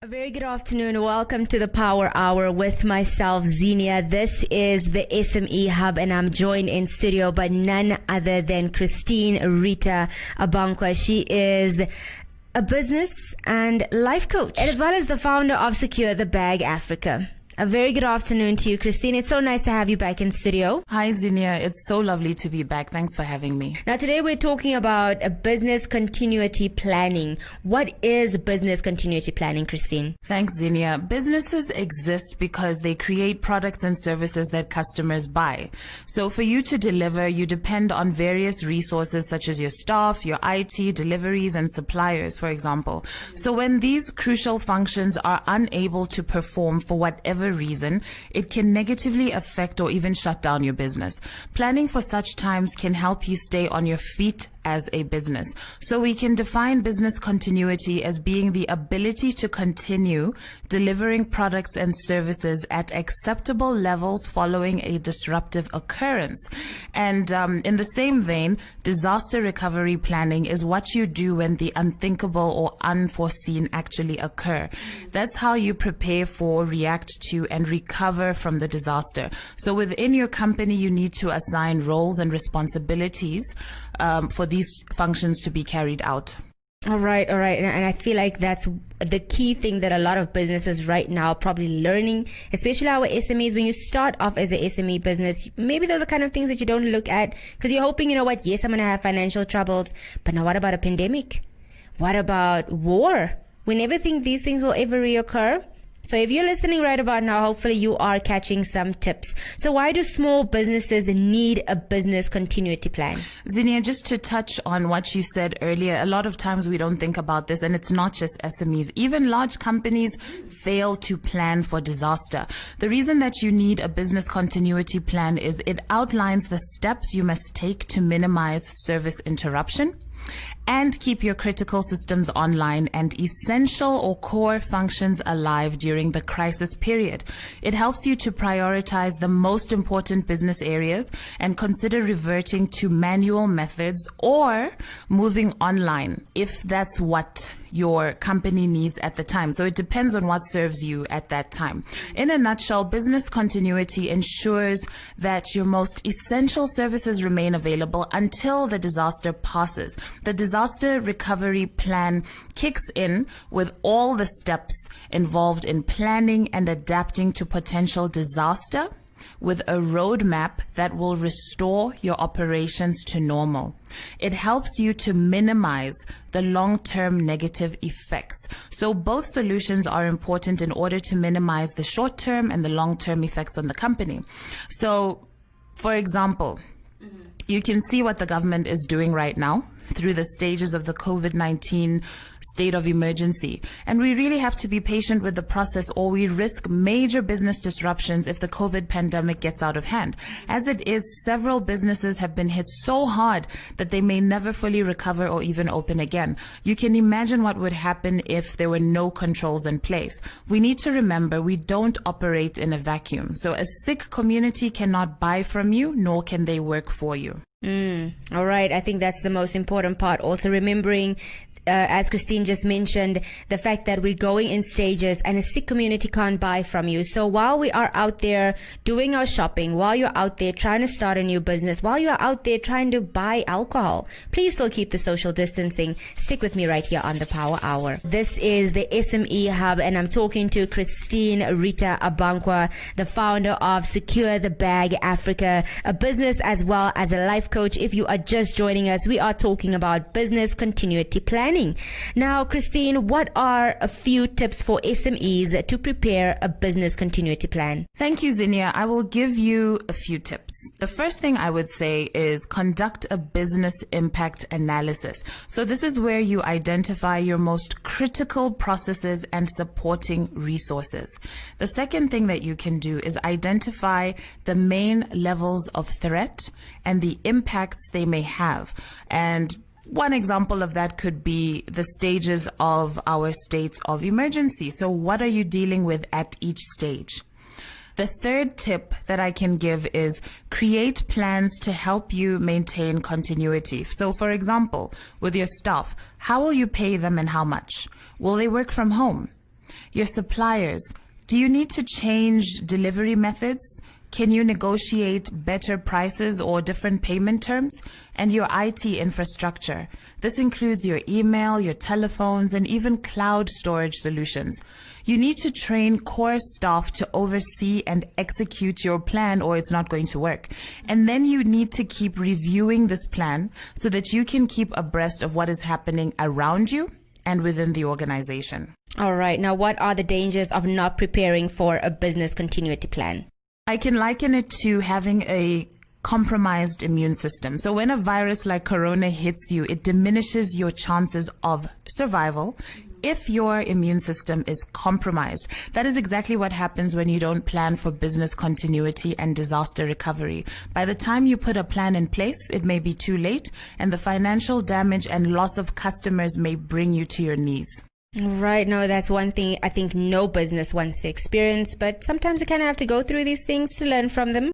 A very good afternoon. Welcome to the Power Hour with myself, Xenia. This is the SME Hub, and I'm joined in studio by none other than Christine Rita Abankwa. She is a business and life coach, as well as the founder of Secure the Bag Africa. A very good afternoon to you, Christine. It's so nice to have you back in studio. Hi, Xenia. It's so lovely to be back. Thanks for having me. Now, today we're talking about a business continuity planning. What is business continuity planning, Christine? Thanks, Xenia. Businesses exist because they create products and services that customers buy. So for you to deliver, you depend on various resources such as your staff, your IT, deliveries, and suppliers, for example. So when these crucial functions are unable to perform for whatever reason, it can negatively affect or even shut down your business. Planning for such times can help you stay on your feet as a business. So we can define business continuity as being the ability to continue delivering products and services at acceptable levels following a disruptive occurrence. And in the same vein, disaster recovery planning is what you do when the unthinkable or unforeseen actually occur. That's how you prepare for, react to, and recover from the disaster. So within your company, you need to assign roles and responsibilities for these functions to be carried out. All right. And I feel like that's the key thing that a lot of businesses right now are probably learning, especially our SMEs. When you start off as an SME business, maybe those are kind of things that you don't look at because you're hoping, you know what, yes, I'm going to have financial troubles. But now what about a pandemic? What about war? We never think these things will ever reoccur. So if you're listening right about now, hopefully you are catching some tips. So why do small businesses need a business continuity plan? Xenia, just to touch on what you said earlier, a lot of times we don't think about this, and it's not just SMEs. Even large companies fail to plan for disaster. The reason that you need a business continuity plan is it outlines the steps you must take to minimize service interruption and keep your critical systems online and essential or core functions alive during the crisis period. It helps you to prioritize the most important business areas and consider reverting to manual methods or moving online if that's what your company needs at the time. So it depends on what serves you at that time. In a nutshell, business continuity ensures that your most essential services remain available until the disaster passes. The disaster recovery plan kicks in with all the steps involved in planning and adapting to potential disaster, with a roadmap that will restore your operations to normal. It helps you to minimize the long-term negative effects. So both solutions are important in order to minimize the short-term and the long-term effects on the company. So, for example, you can see what the government is doing right now through the stages of the COVID-19 state of emergency. And we really have to be patient with the process, or we risk major business disruptions if the COVID pandemic gets out of hand. As it is, several businesses have been hit so hard that they may never fully recover or even open again. You can imagine what would happen if there were no controls in place. We need to remember we don't operate in a vacuum. So a sick community cannot buy from you, nor can they work for you. All right. I think that's the most important part. Also remembering, as Christine just mentioned, the fact that we're going in stages and a sick community can't buy from you. So while we are out there doing our shopping, while you're out there trying to start a new business, while you're out there trying to buy alcohol, please still keep the social distancing. Stick with me right here on the Power Hour. This is the SME Hub, and I'm talking to Christine Rita Abankwa, the founder of Secure the Bag Africa, a business as well as a life coach. If you are just joining us, we are talking about business continuity planning. Now, Christine, what are a few tips for SMEs to prepare a business continuity plan? Thank you, Xenia. I will give you a few tips. The first thing I would say is conduct a business impact analysis. So this is where you identify your most critical processes and supporting resources. The second thing that you can do is identify the main levels of threat and the impacts they may have. And one example of that could be the stages of our states of emergency. So what are you dealing with at each stage? The third tip that I can give is create plans to help you maintain continuity. So for example, with your staff, how will you pay them and how much? Will they work from home? Your suppliers. Do you need to change delivery methods? Can you negotiate better prices or different payment terms? And your IT infrastructure. This includes your email, your telephones, and even cloud storage solutions. You need to train core staff to oversee and execute your plan, or it's not going to work. And then you need to keep reviewing this plan so that you can keep abreast of what is happening around you and within the organization. All right. Now, what are the dangers of not preparing for a business continuity plan? I can liken it to having a compromised immune system. So when a virus like corona hits you, it diminishes your chances of survival if your immune system is compromised. That is exactly what happens when you don't plan for business continuity and disaster recovery. By the time you put a plan in place, it may be too late, and the financial damage and loss of customers may bring you to your knees. Right. No, that's one thing I think no business wants to experience, but sometimes you kind of have to go through these things to learn from them.